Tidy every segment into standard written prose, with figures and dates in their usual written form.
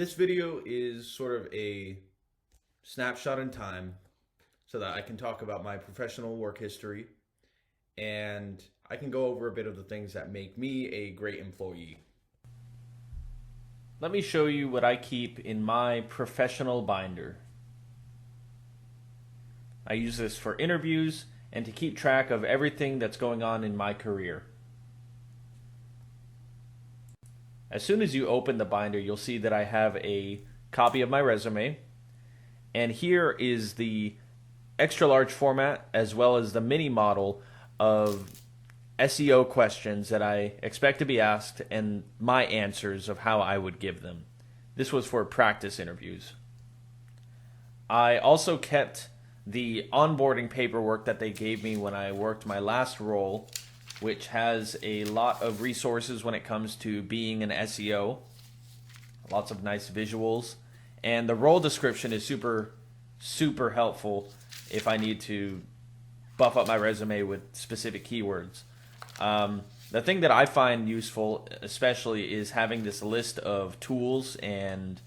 This video is sort of a snapshot in time so that I can talk about my professional work history and I can go over a bit of the things that make me a great employee. Let me show you what I keep in my professional binder. I use this for interviews and to keep track of everything that's going on in my career. As soon as you open the binder, you'll see that I have a copy of my resume, and here is the extra large format as well as the mini model of SEO questions that I expect to be asked and my answers of how I would give them. This was for practice interviews. I also kept the onboarding paperwork that they gave me when I worked my last role, which has a lot of resources when it comes to being an SEO. Lots of nice visuals. And the role description is super helpful if I need to buff up my resume with specific keywords. The thing that I find useful especially is having this list of tools and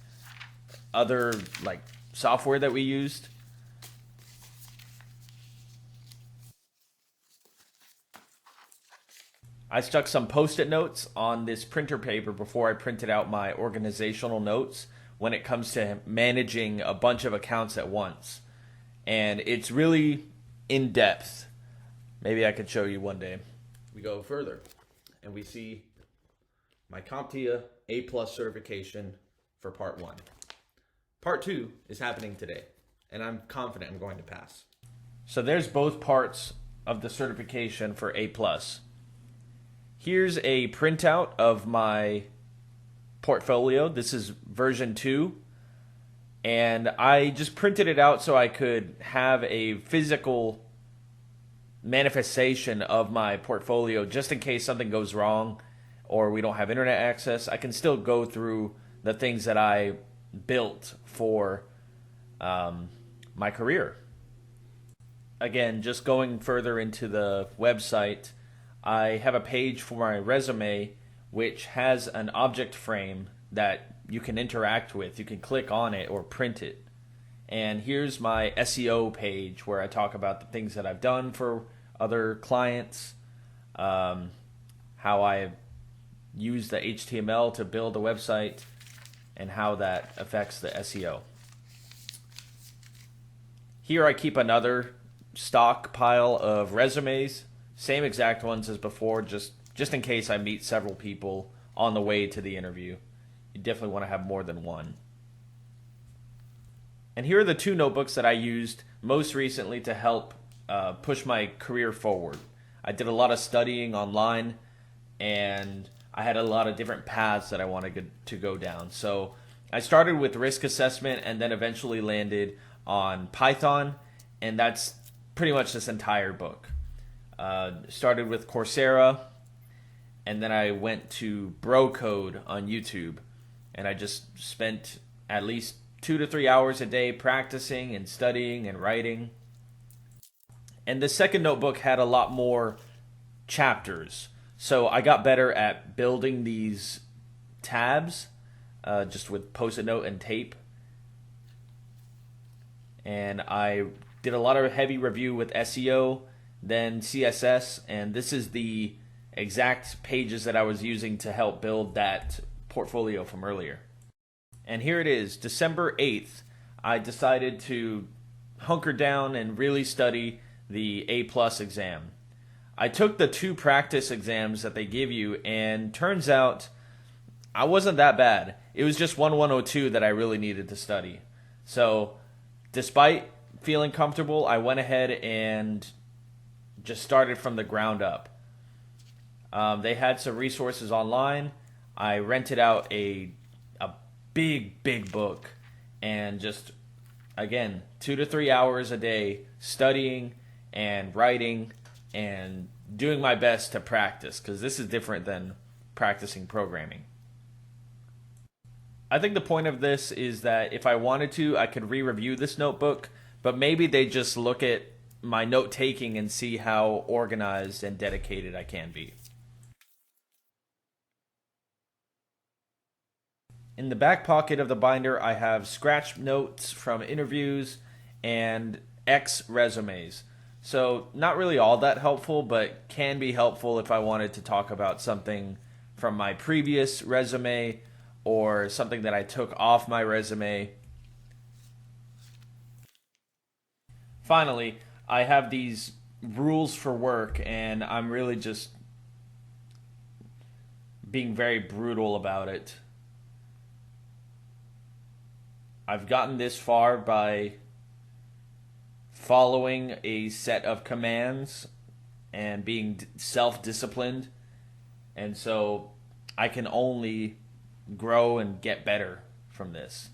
other like software that we used. I stuck some post-it notes on this printer paper before I printed out my organizational notes when it comes to managing a bunch of accounts at once. And it's really in-depth. Maybe I could show you one day. We go further and we see my CompTIA A+ certification for part 1. Part 2 is happening today and I'm confident I'm going to pass. So there's both parts of the certification for A+. Here's a printout of my portfolio. This is version 2. And I just printed it out so I could have a physical manifestation of my portfolio just in case something goes wrong or we don't have internet access. I can still go through the things that I built for my career. Again, just going further into the website, I have a page for my resume which has an object frame that you can interact with. You can click on it or print it. And here's my SEO page where I talk about the things that I've done for other clients, how I use the HTML to build a website, and how that affects the SEO. Here I keep another stockpile of resumes. Same exact ones as before, just in case I meet several people on the way to the interview. You definitely want to have more than one. And here are the 2 notebooks that I used most recently to help push my career forward. I did a lot of studying online, and I had a lot of different paths that I wanted to go down. So I started with risk assessment and then eventually landed on Python, and that's pretty much this entire book. Started with Coursera, and then I went to BroCode on YouTube, and I just spent at least 2 to 3 hours a day practicing and studying and writing. And the second notebook had a lot more chapters, so I got better at building these tabs just with Post-it note and tape. And I did a lot of heavy review with SEO, then CSS, and this is the exact pages that I was using to help build that portfolio from earlier. And here it is, December 8th, I decided to hunker down and really study the A+ exam. I took the 2 practice exams that they give you, and turns out I wasn't that bad. It was just 102 that I really needed to study. So despite feeling comfortable, I went ahead and just started from the ground up. They had some resources online. I rented out a big book and just, again, 2 to 3 hours a day studying and writing and doing my best to practice, because this is different than practicing programming. I think the point of this is that if I wanted to, I could re-review this notebook, but maybe they just look at my note-taking and see how organized and dedicated I can be. In the back pocket of the binder, I have scratch notes from interviews and X resumes. So, not really all that helpful, but can be helpful if I wanted to talk about something from my previous resume or something that I took off my resume. Finally, I have these rules for work, and I'm really just being very brutal about it. I've gotten this far by following a set of commands and being self disciplined, and so I can only grow and get better from this.